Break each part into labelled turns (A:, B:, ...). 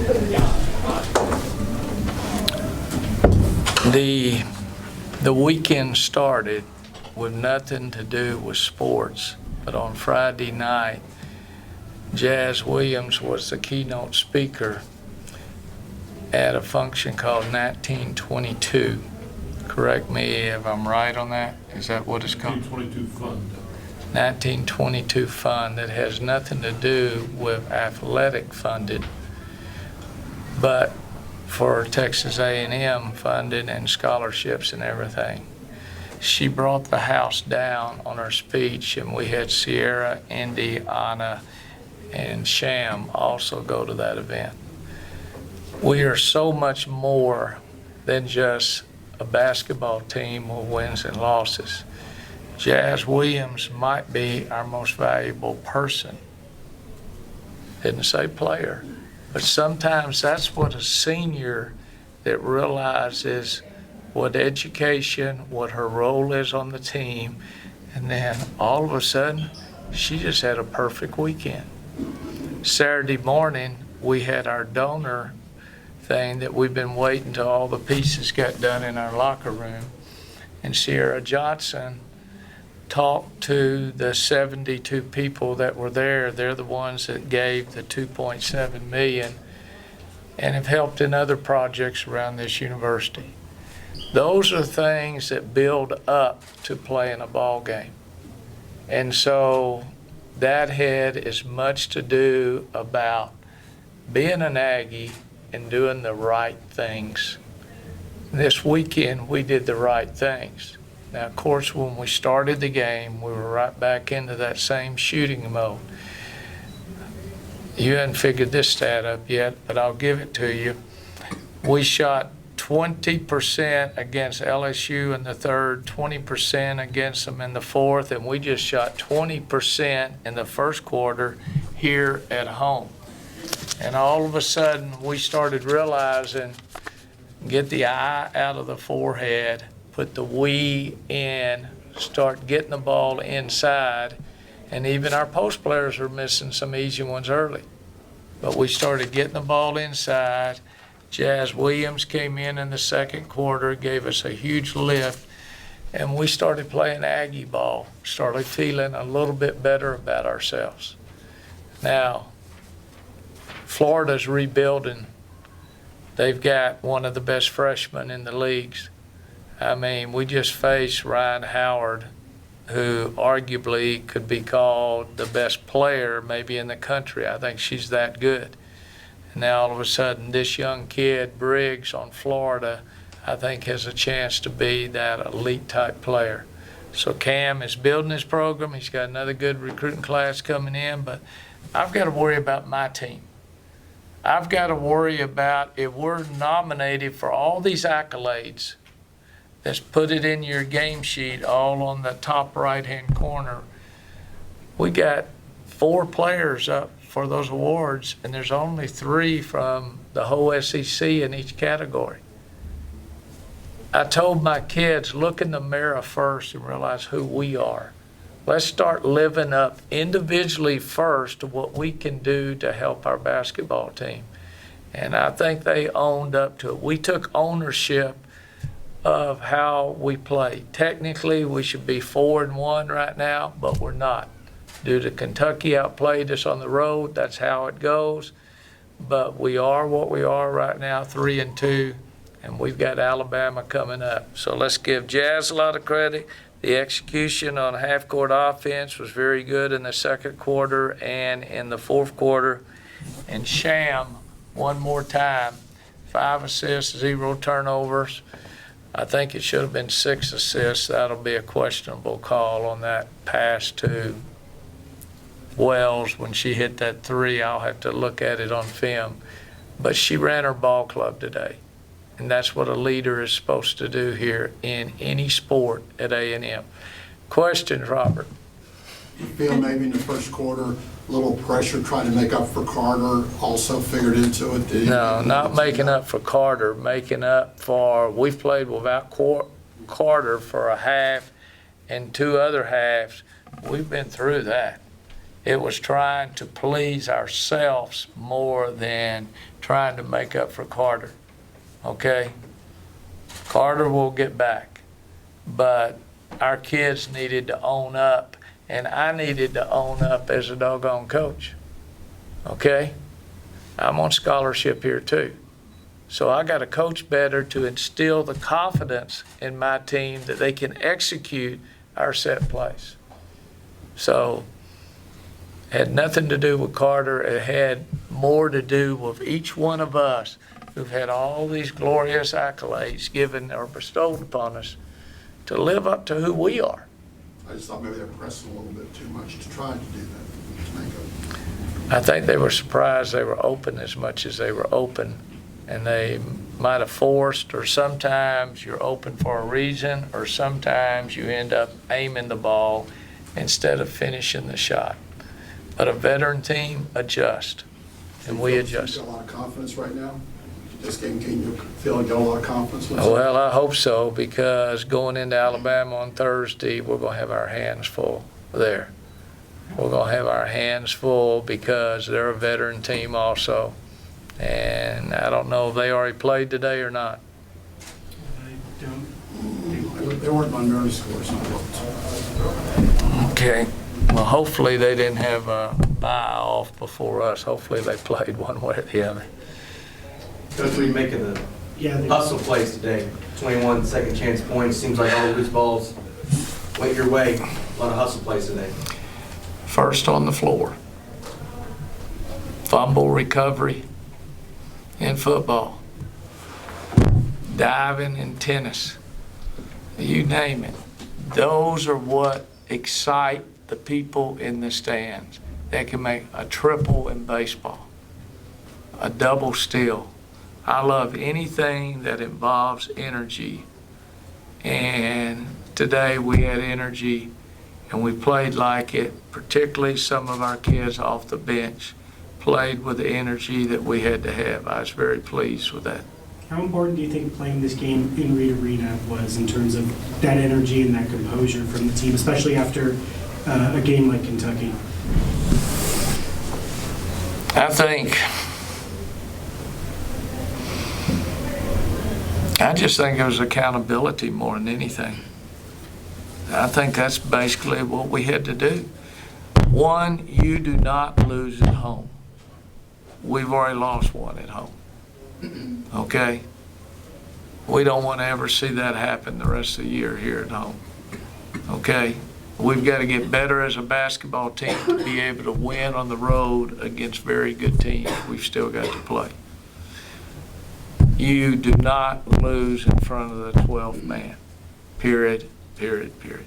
A: The weekend started with nothing to do with sports, but on Friday night, Jazz Williams was the keynote speaker at a function called 1922. Correct me if I'm right on that. Is that what it's called?
B: 1922 Fund.
A: 1922 Fund that has nothing to do with athletic funded, but for Texas A&M funding and scholarships and everything. She brought the house down on her speech, and we had Sierra, Indy, Anna, and Sham also go to that event. We are so much more than just a basketball team with wins and losses. Jazz Williams might be our most valuable person. Didn't say player. But sometimes that's what a senior that realizes what education, what her role is on the team, and then all of a sudden, she just had a perfect weekend. Saturday morning, we had our donor thing that we've been waiting till all the pieces got done in our locker room. And Sierra Johnson talked to the 72 people that were there. They're the ones that gave the $2.7 million and have helped in other projects around this university. Those are things that build up to playing a ball game. And so that had as much to do about being an Aggie and doing the right things. This weekend, we did the right things. Now, of course, when we started the game, we were right back into that same shooting mode. You haven't figured this stat up yet, but I'll give it to you. We shot 20% against LSU in the third, 20% against them in the fourth, and we just shot 20% in the first quarter here at home. And all of a sudden, we started realizing, get the I out of the forehead, put the we in, start getting the ball inside, and even our post players are missing some easy ones early. But we started getting the ball inside. Jazz Williams came in the second quarter, gave us a huge lift, and we started playing Aggie ball, started feeling a little bit better about ourselves. Now, Florida's rebuilding. They've got one of the best freshmen in the leagues. I mean, we just faced Ryan Howard, who arguably could be called the best player maybe in the country. I think she's that good. And now all of a sudden, this young kid, Briggs on Florida, I think has a chance to be that elite type player. So Cam is building his program. He's got another good recruiting class coming in, but I've got to worry about my team. I've got to worry about if we're nominated for all these accolades. Let's put it in your game sheet all on the top right-hand corner. We got 4 players up for those awards, and there's only 3 from the whole SEC in each category. I told my kids, look in the mirror first and realize who we are. Let's start living up individually first to what we can do to help our basketball team. And I think they owned up to it. We took ownership of how we play. Technically, we should be 4-1 right now, but we're not. Due to Kentucky outplayed us on the road, that's how it goes. But we are what we are right now, 3-2, and we've got Alabama coming up. So let's give Jazz a lot of credit. The execution on half-court offense was very good in the second quarter and in the fourth quarter. And Sham, one more time, 5 assists, 0 turnovers. I think it should have been 6 assists. That'll be a questionable call on that pass to Wells when she hit that 3. I'll have to look at it on film. But she ran her ball club today. And that's what a leader is supposed to do here in any sport at A&M. Questions, Robert?
C: You feel maybe in the first quarter, a little pressure trying to make up for Carter also figured into it?
A: No, not making up for Carter, making up for, we've played without Carter for a half and 2 other halves. We've been through that. It was trying to please ourselves more than trying to make up for Carter. Okay? Carter will get back. But our kids needed to own up, and I needed to own up as a doggone coach. Okay? I'm on scholarship here too. So I got to coach better to instill the confidence in my team that they can execute our set plays. So it had nothing to do with Carter. It had more to do with each one of us who've had all these glorious accolades given or bestowed upon us to live up to who we are.
C: I just thought maybe they pressed a little bit too much to try to do that, to make up.
A: I think they were surprised they were open as much as they were open, and they might have forced, or sometimes you're open for a reason, or sometimes you end up aiming the ball instead of finishing the shot. But a veteran team adjusts, and we adjust.
C: You got a lot of confidence right now? This game, can you feel you got a lot of confidence with it?
A: Well, I hope so, because going into Alabama on Thursday, we're going to have our hands full there. We're going to have our hands full because they're a veteran team also. And I don't know if they already played today or not.
B: I don't.
C: They weren't on early scores.
A: Okay. Well, hopefully they didn't have a bye off before us. Hopefully they played one way or the other.
D: Coach, what do you make of the
B: Yeah,
D: hustle plays today? 21 second chance points. Seems like all the loose balls went your way. A lot of hustle plays today.
A: First on the floor. Fumble recovery in football. Diving in tennis. You name it. Those are what excite the people in the stands. They can make a triple in baseball, a double steal. I love anything that involves energy. And today we had energy and we played like it, particularly some of our kids off the bench played with the energy that we had to have. I was very pleased with that.
B: How important do you think playing this game in Reed Arena was in terms of that energy and that composure from the team, especially after a game like Kentucky?
A: I just think it was accountability more than anything. I think that's basically what we had to do. One, you do not lose at home. We've already lost one at home. Okay? We don't want to ever see that happen the rest of the year here at home. Okay? We've got to get better as a basketball team to be able to win on the road against very good teams we've still got to play. You do not lose in front of the 12th man. Period, period, period.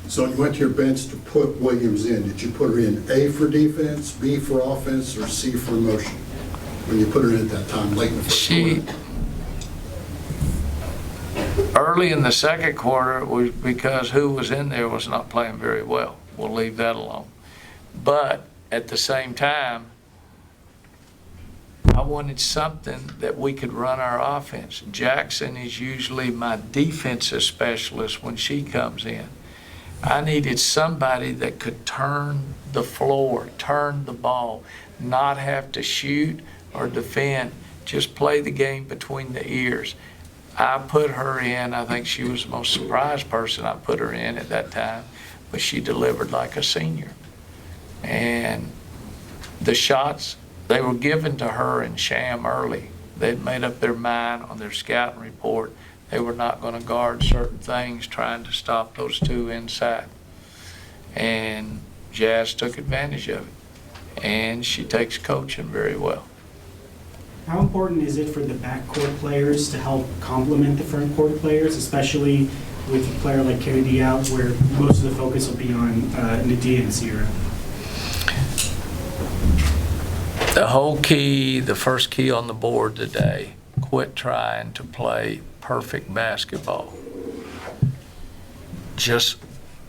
C: So when you went to your bench to put Williams in, did you put her in A for defense, B for offense, or C for motion? When you put her in at that time, late in the first quarter?
A: Early in the second quarter, it was because who was in there was not playing very well. We'll leave that alone. But at the same time, I wanted something that we could run our offense. Jackson is usually my defensive specialist when she comes in. I needed somebody that could turn the floor, turn the ball, not have to shoot or defend, just play the game between the ears. I put her in. I think she was the most surprised person I put her in at that time, but she delivered like a senior. And the shots, they were given to her in sham early. They'd made up their mind on their scouting report. They were not going to guard certain things, trying to stop those two inside. And Jazz took advantage of it. And she takes coaching very well.
B: How important is it for the backcourt players to help complement the front court players, especially with a player like Kennedy out, where most of the focus will be on Nadia and Sierra?
A: The whole key, the first key on the board today, quit trying to play perfect basketball. Just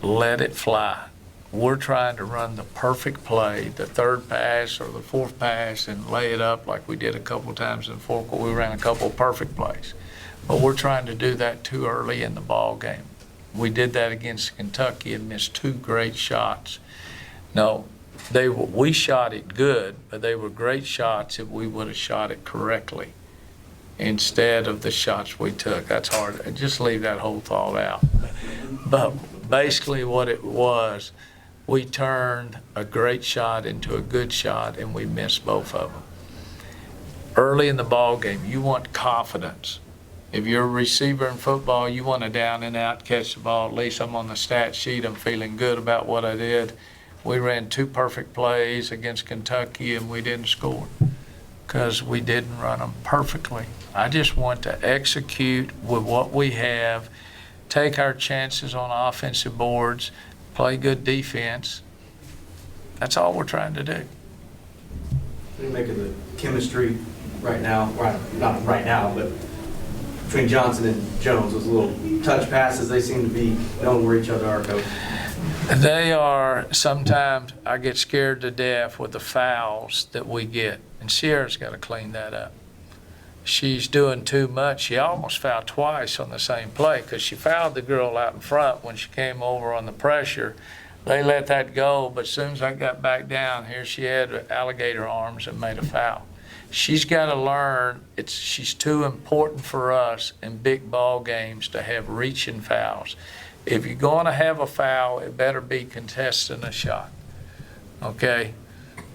A: let it fly. We're trying to run the perfect play, the third pass or the fourth pass, and lay it up like we did a couple times in the fourth quarter. We ran a couple of perfect plays. But we're trying to do that too early in the ball game. We did that against Kentucky and missed two great shots. No, we shot it good, but they were great shots if we would have shot it correctly instead of the shots we took. That's hard. Just leave that whole thought out. But basically what it was, we turned a great shot into a good shot, and we missed both of them. Early in the ball game, you want confidence. If you're a receiver in football, you want to down and out, catch the ball. At least I'm on the stat sheet. I'm feeling good about what I did. We ran 2 perfect plays against Kentucky, and we didn't score because we didn't run them perfectly. I just want to execute with what we have, take our chances on offensive boards, play good defense. That's all we're trying to do.
D: What do you make of the chemistry right now? Right, not right now, but between Johnson and Jones, those little touch passes, they seem to be knowing where each other are, Coach.
A: They are, sometimes I get scared to death with the fouls that we get, and Sierra's got to clean that up. She's doing too much. She almost fouled twice on the same play because she fouled the girl out in front when she came over on the pressure. They let that go, but as soon as I got back down here, she had alligator arms and made a foul. She's got to learn, she's too important for us in big ball games to have reaching fouls. If you're going to have a foul, it better be contesting a shot, okay?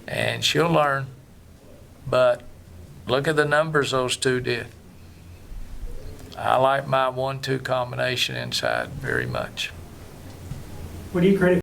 A: And she'll learn, but look at the numbers those two did. I like my 1-2 combination inside very much.
B: What do you credit